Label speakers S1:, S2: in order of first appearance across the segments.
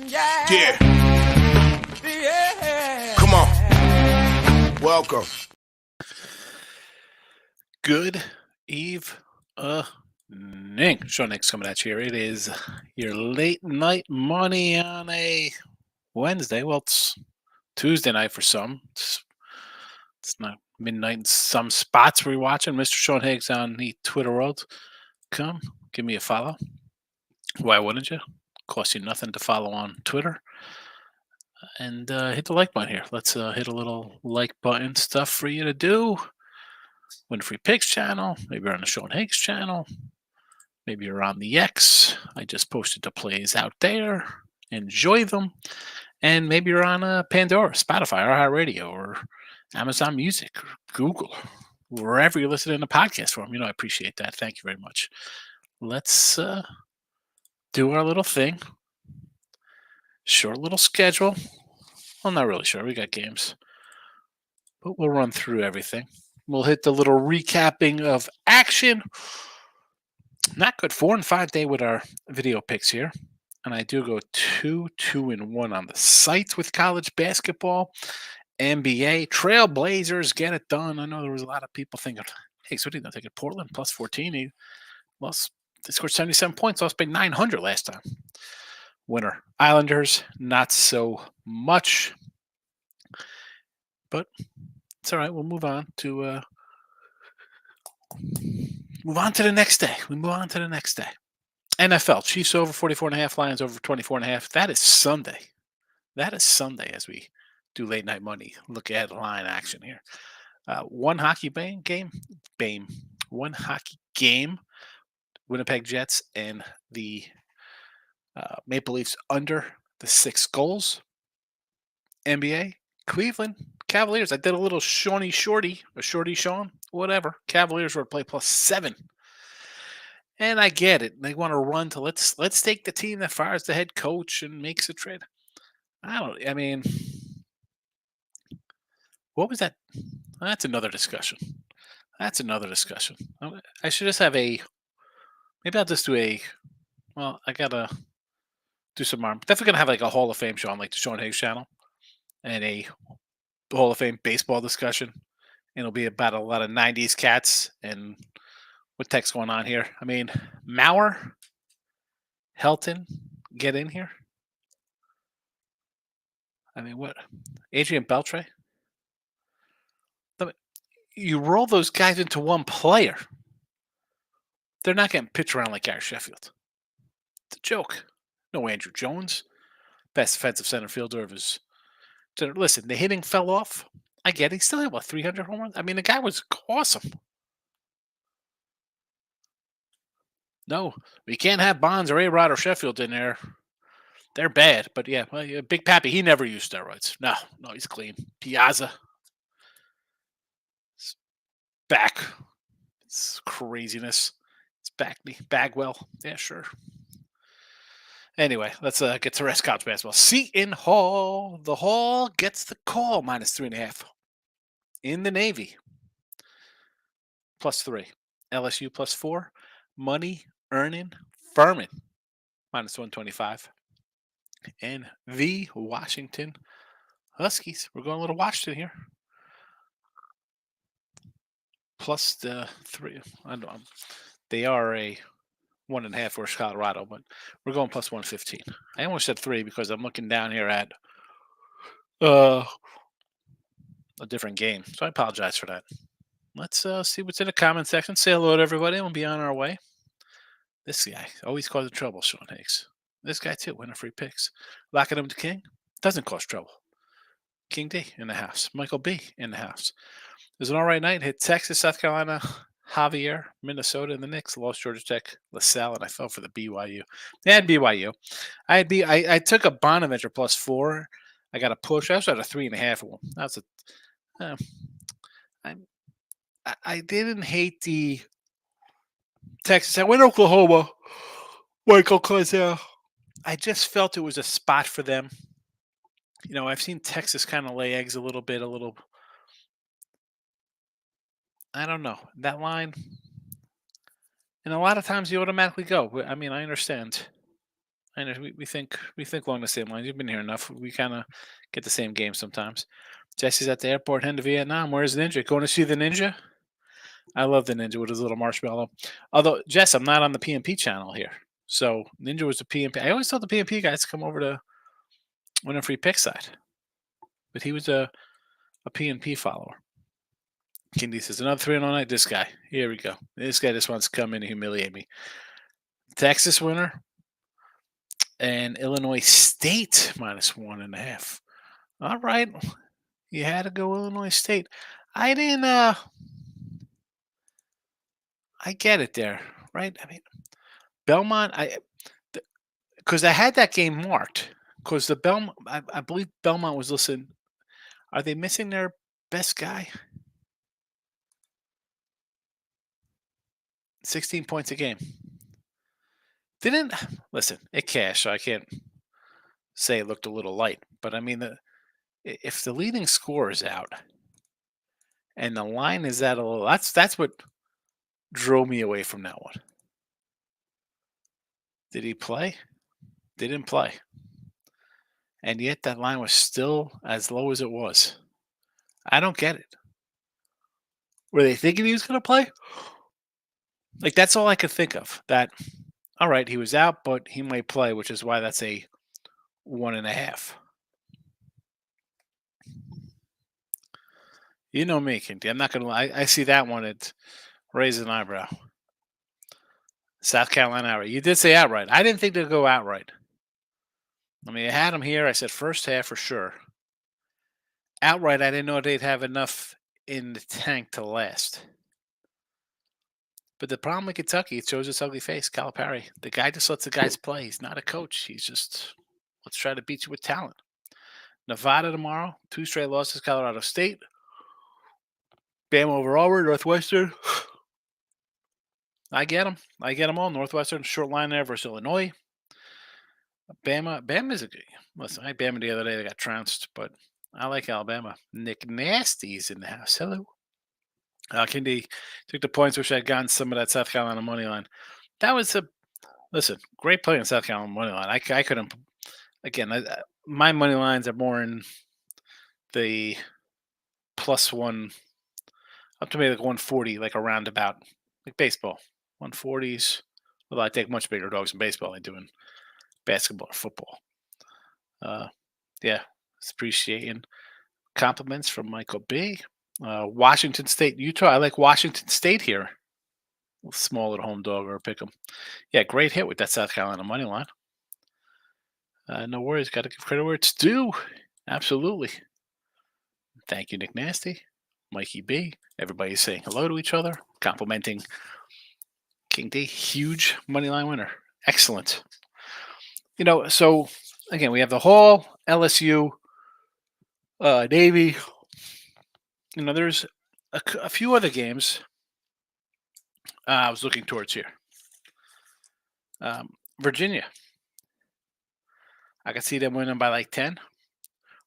S1: Yeah. Come on. Welcome.
S2: Good evening. Sean Hicks coming at you here. It is your late night money on a Wednesday. Well, it's Tuesday night for some. It's not midnight in some spots we're watching. Mr. Sean Higgs on the Twitter world. Come, give me a follow. Why wouldn't you? Cost you nothing to follow on Twitter. And hit the like button here. Let's hit a little like button stuff for you to do. Win Free Picks channel. Maybe you're on the Sean Higgs channel. Maybe you're on the X. I just posted the plays out there. Enjoy them. And maybe you're on Pandora, Spotify, iHeartRadio, or Amazon Music, or Google, wherever you're listening to podcast from. I appreciate that. Thank you very much. Let's do our little thing. Short little schedule. Well, not really short. We got games. But we'll run through everything. We'll hit the little recapping of action. Not good. 4 and 5 day with our video picks here. And I do go 2-2-1 on the sites with college basketball. NBA, Trailblazers, get it done. I know there was a lot of people thinking, hey, so what are you going to take it? Portland plus 14. They scored 77 points, lost by 900 last time. Winner. Islanders, not so much. But it's all right. We'll move on to the next day. We move on to the next day. NFL, Chiefs over 44.5, Lions over 24.5. That is Sunday. As we do late night money. Look at line action here. One hockey game. Winnipeg Jets and the Maple Leafs under the 6 goals. NBA, Cleveland Cavaliers. I did a little Shorty Sean, whatever. Cavaliers were to play plus 7. And I get it. They want to run to let's take the team that fires the head coach and makes a trade. What was that? That's another discussion. I should just have maybe I'll just do I gotta do some more. Definitely gonna have like a Hall of Fame show on like the Sean Higgs channel and a Hall of Fame baseball discussion. And it'll be about a lot of 90s cats and what tech's going on here. Mauer, Helton, get in here. What? Adrian Beltre? You roll those guys into one player. They're not getting pitched around like Gary Sheffield. It's a joke. No Andrew Jones, best defensive center fielder of his. Listen, the hitting fell off. I get it. He still had 300 home runs? The guy was awesome. No, we can't have Bonds or A-Rod or Sheffield in there. They're bad, but yeah, Big Pappy, he never used steroids. No, he's clean. Piazza. It's back. It's craziness. It's back. Bagwell. Yeah, sure. Anyway, let's get to rest college basketball. Seton Hall. The Hall gets the call, minus 3.5. In the Navy. Plus 3. LSU plus 4. Money earning Furman. Minus 125. And the Washington Huskies. We're going a little Washington here. Plus the 3. I know they are a 1.5 versus Colorado, but we're going plus 115. I almost said 3 because I'm looking down here at a different game. So I apologize for that. Let's see what's in the comment section. Say hello to everybody. We'll be on our way. This guy always causes trouble, Sean Higgs. This guy too, winning free picks. Locking him to King doesn't cause trouble. King D in the house. Michael B in the house. It was an all right night. Hit Texas, South Carolina, Javier, Minnesota, and the Knicks. Lost Georgia Tech, LaSalle, and I fell for the BYU. They had BYU. I took a Bonaventure plus 4. I got a push. I also had a 3.5. That's I didn't hate the Texas. I went to Oklahoma. Michael Cozell. I just felt it was a spot for them. I've seen Texas kind of lay eggs a little bit. I don't know. That line. And a lot of times you automatically go. I understand. I know we think along the same lines. You've been here enough. We kind of get the same game sometimes. Jesse's at the airport heading to Vietnam. Where's the ninja? Going to see the ninja? I love the ninja with his little marshmallow. Although Jess, I'm not on the PMP channel here, so Ninja was the PMP. I always told the PMP guys to come over to Win a Free Pick side, but he was a PMP follower. Kindy says another 3-0 night. This guy, here we go. This guy just wants to come in and humiliate me. Texas winner and Illinois State -1.5. All right, you had to go Illinois State. I didn't. I get it there, right? I mean, Belmont. Because I had that game marked. Because the Belmont, I believe Belmont was listening. Are they missing their best guy? 16 points a game. Didn't listen. It cashed, so I can't say it looked a little light. But I mean, if the leading scorer is out and the line is at a little, that's what drove me away from that one. Did he play? Didn't play. And yet that line was still as low as it was. I don't get it. Were they thinking he was going to play? Like, that's all I could think of. That, all right, he was out, but he might play, which is why that's a 1.5. You know me, Kinty. I'm not going to lie. I see that one. It raises an eyebrow. South Carolina outright. You did say outright. I didn't think they'd go outright. I mean, I had them here. I said first half for sure. Outright, I didn't know they'd have enough in the tank to last. But the problem with Kentucky, it shows its ugly face. Calipari, the guy just lets the guys play. He's not a coach. He's just, let's try to beat you with talent. Nevada tomorrow, 2 straight losses. Colorado State, Bama over Auburn, Northwestern. I get them. I get them all. Northwestern, short line there versus Illinois. Bama is a good. Listen, I had Bama the other day. They got trounced, but I like Alabama. Nick Nasty's in the house. Hello. Kindy took the points, which I'd gotten some of that South Carolina money line. That was great play in South Carolina money line. I couldn't. Again, my money lines are more in the +1 up to maybe like 140, like a roundabout, like baseball, 140s. Although I take much bigger dogs in baseball than I do in basketball or football. Yeah, it's appreciating compliments from Michael B. Washington State, Utah. I like Washington State here. Small little home dog or pick 'em. Yeah, great hit with that South Carolina money line. No worries. Got to give credit where it's due. Absolutely. Thank you, Nick Nasty, Mikey B. Everybody's saying hello to each other, complimenting King D. Huge money line winner. Excellent. So again, we have the Hall, LSU, Navy. There's a few other games I was looking towards here. Virginia. I could see them winning by like 10.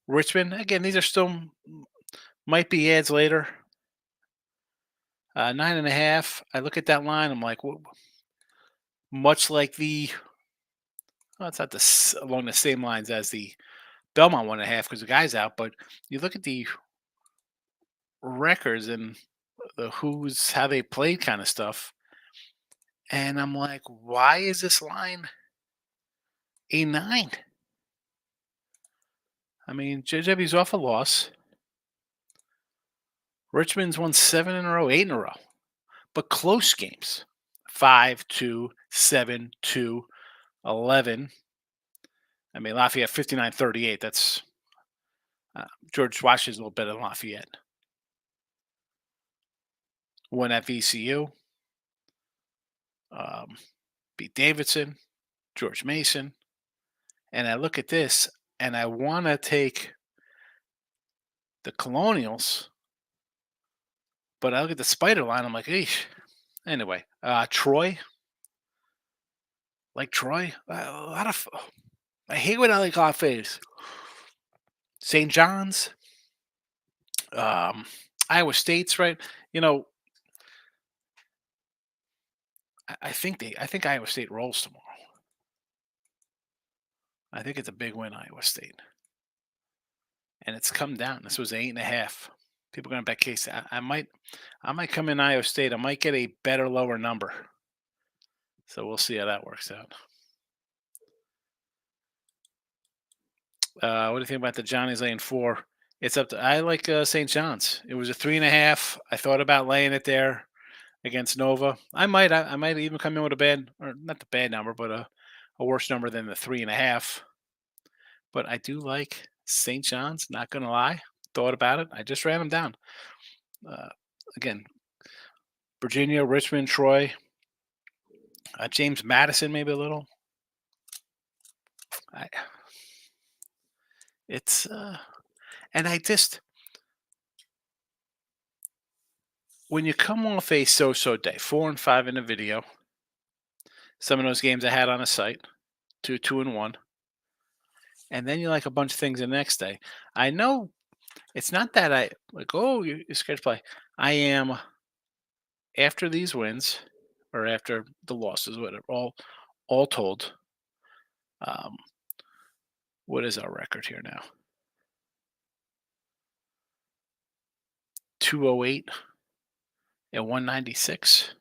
S2: Richmond, again, these are still might be ads later. 9.5. I look at that line. I'm like, much like it's not along the same lines as the Belmont 1.5 because the guy's out. But you look at the records and the how they played kind of stuff, and I'm like, why is this line a 9? I mean, JW's off a loss. Richmond's won 7 in a row, 8 in a row, but close games. 5-2, 7-2, 11. I mean, Lafayette 59-38. That's George Washington's a little better than Lafayette. Won at VCU. Beat Davidson, George Mason. And I look at this, and I want to take the Colonials, but I look at the Spider line. I'm like, eesh. Anyway, Troy. Like Troy, I hate when I like off phase. St. John's, Iowa State's right. I think Iowa State rolls tomorrow. I think it's a big win, Iowa State. And it's come down. This was 8.5. People are going to bet K-State. I might come in Iowa State. I might get a better lower number. So we'll see how that works out. What do you think about the Johnny's laying 4? It's up to. I like St. John's. It was a 3.5. I thought about laying it there against Nova. I might even come in with a bad, or not the bad number, but a worse number than the 3.5. But I do like St. John's. Not gonna lie. Thought about it. I just ran them down. Again, Virginia, Richmond, Troy, James Madison, maybe a little. And I just, when you come off a so-so day, 4 and 5 in the video, some of those games I had on the site, 2 and 1, and then you like a bunch of things the next day. I know it's not that I like, oh, you're scared to play. I am, after these wins, or after the losses, whatever, all told, what is our record here now? 208 and 196.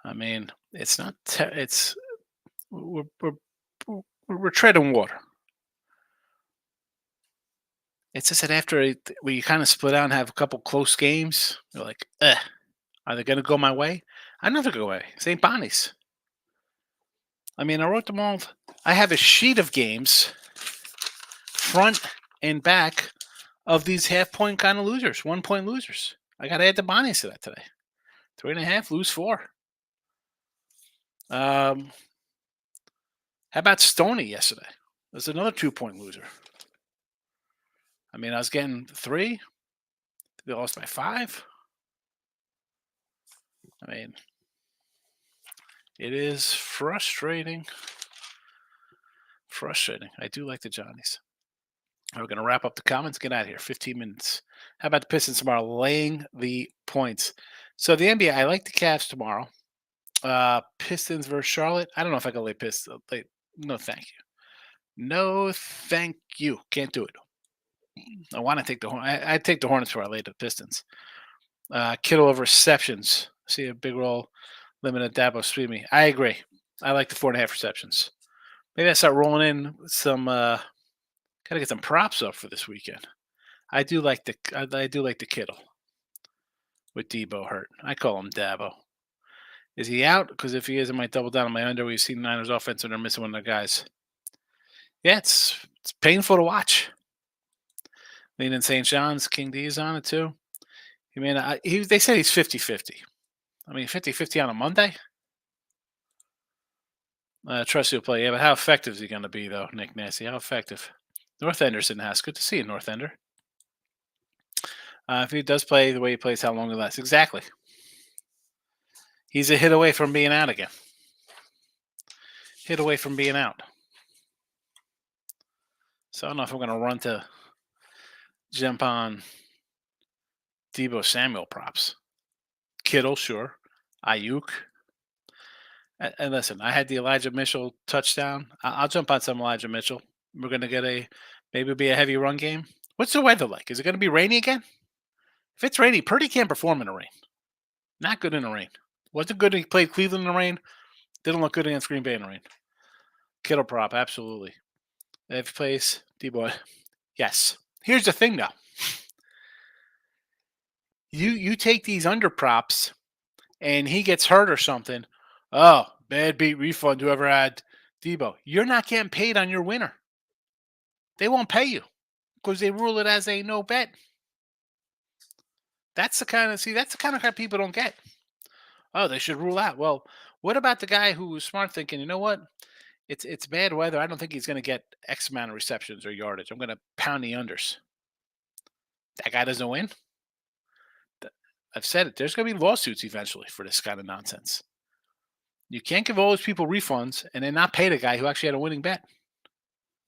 S2: I mean, it's not. It's we're treading water. It's just that after we kind of split out and have a couple close games, you're like, are they going to go my way? I know they're going away. St. Bonnie's. I mean, I wrote them all. I have a sheet of games, front and back, of these half-point kind of losers, 1-point losers. I got to add the Bonnie's to that today. 3.5, lose 4. How about Stony yesterday? There's another 2-point loser. I mean, I was getting 3. They lost by 5. I mean, it is frustrating. Frustrating. I do like the Johnnies. We're going to wrap up the comments. Get out of here. 15 minutes. How about the Pistons tomorrow? Laying the points. So the NBA, I like the Cavs tomorrow. Pistons versus Charlotte. I don't know if I can lay Pistons. No, thank you. No, thank you. Can't do it. I want to take the Hornets. I'd take the Hornets where I laid the Pistons. Kittle over receptions. See a big roll. Limited Dabo Sweeney. I agree. I like the 4.5 receptions. Maybe I start rolling in some. Gotta get some props up for this weekend. I do like the Kittle with Debo hurt. I call him Dabo. Is he out? Because if he is, I might double down on my under. We've seen Niners offense and they're missing one of their guys. Yeah, it's painful to watch. Leaning St. John's, King D is on it too. I mean, they said he's 50-50. I mean, 50-50 on a Monday? Trust he'll play. Yeah, but how effective is he going to be, though, Nick Nasty? How effective? North Ender's in the house. Good to see you, North Ender. If he does play the way he plays, how long will it last? Exactly. He's a hit away from being out again. Hit away from being out. So I don't know if I'm going to run to jump on Debo Samuel props. Kittle, sure. Ayuk. And listen, I had the Elijah Mitchell touchdown. I'll jump on some Elijah Mitchell. We're going to get maybe be a heavy run game. What's the weather like? Is it going to be rainy again? If it's rainy, Purdy can't perform in the rain. Not good in the rain. Wasn't good when he played Cleveland in the rain. Didn't look good against Green Bay in the rain. Kittle prop, absolutely. If he plays, D-boy, yes. Here's the thing, though. You take these under props, and he gets hurt or something. Oh, bad beat refund, whoever had Debo. You're not getting paid on your winner. They won't pay you because they rule it as a no bet. That's the kind of people don't get. Oh, they should rule out. Well, what about the guy who was smart thinking, you know what? It's bad weather. I don't think he's going to get X amount of receptions or yardage. I'm going to pound the unders. That guy doesn't win. I've said it. There's going to be lawsuits eventually for this kind of nonsense. You can't give all those people refunds and then not pay the guy who actually had a winning bet.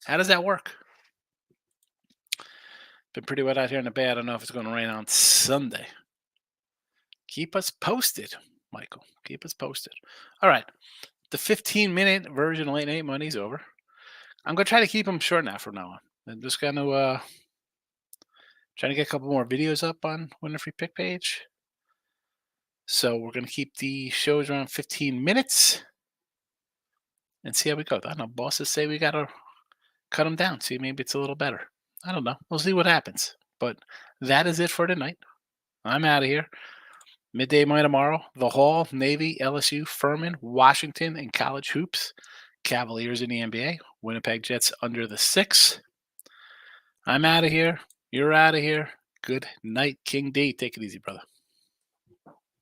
S2: How does that work? Been pretty wet out here in the bay. I don't know if it's going to rain on Sunday. Keep us posted, Michael. Keep us posted. All right. the 15-minute version of Late Night Money's over. I'm gonna try to keep them short now from now on. I'm just gonna try to get a couple more videos up on Winner Free Pick page. So we're gonna keep the shows around 15 minutes and see how we go. I know bosses say we gotta cut them down. See, maybe it's a little better. I don't know. We'll see what happens. But that is it for tonight. I'm out of here. Midday Money tomorrow. The Hall, Navy, LSU, Furman, Washington, and college hoops. Cavaliers in the NBA. Winnipeg Jets under the 6. I'm out of here. You're out of here. Good night, King D. Take it easy, brother.